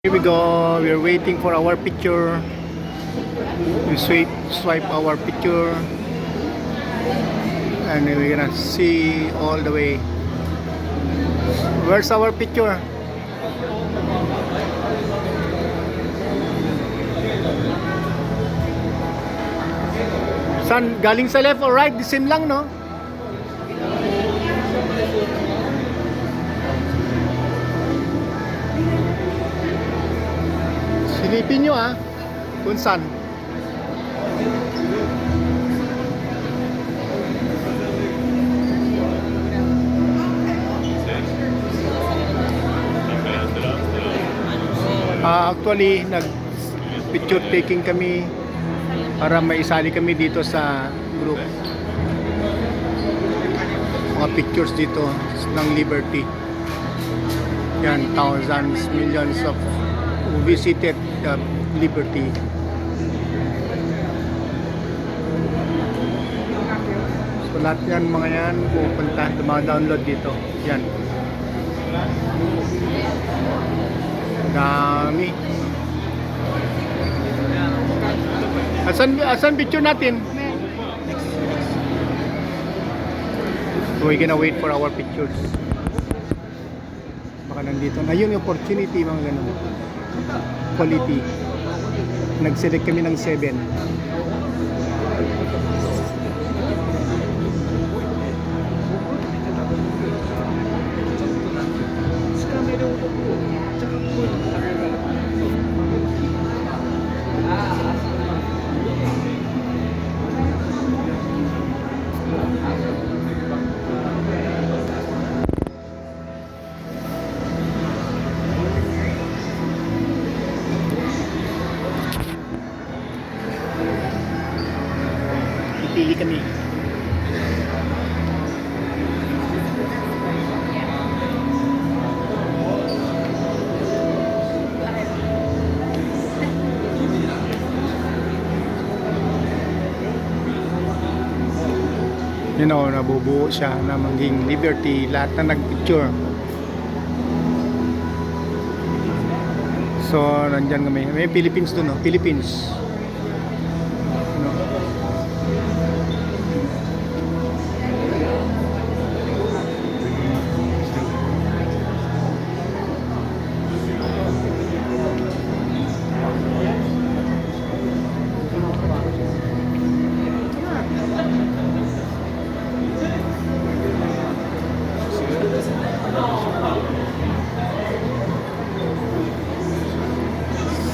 Here we go. We're waiting for our picture. We swipe our picture, and we're gonna see all the way. Where's our picture? Saan? Galing sa left or right? The same lang, no? Silipin nyo kung saan. Actually, nag-picture taking kami para maisali kami dito sa group. Mga pictures dito ng Liberty. Yan, thousands, millions of who visited the Liberty. So lahat yan, mga yan, pupunta, mga download dito. Yan. Dami. Asan picture natin? So we're gonna wait for our pictures. Baka nandito na yun yung opportunity, mga ganun. Quality. Nag-select kami ng 7. Pili kami. You know, nabubuo siya na maging Liberty, lahat na nagpicture. So, nandyan kami. May Philippines doon, no? Philippines.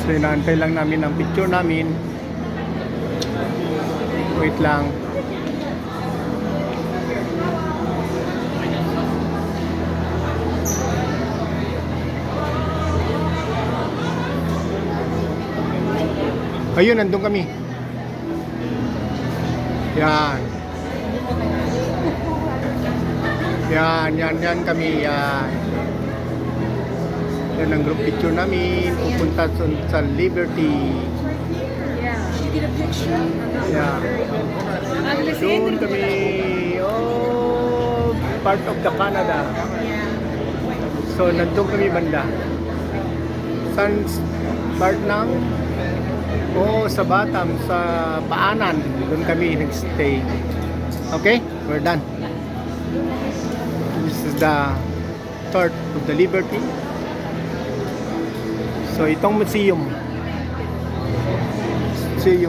So, inaantay lang namin ang picture namin. Wait lang. Ayun, nandun kami. Yan. Yan kami. Yan. Yan ang group picture namin. Pupunta sa Liberty. Yeah. You get a picture? Yeah. Doon kami. Oh, part of the Canada. So, nandun kami banda. Saan part ng? Oh, sa Batam, sa Paanan. Doon kami nagstay. Okay? We're done. This is the start of the Liberty. So, itong museum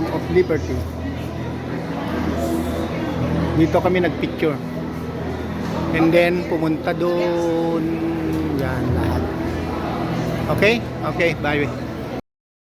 of Liberty. Dito kami nagpicture. And then, pumunta doon. Yan, lahat. Okay? Okay, bye.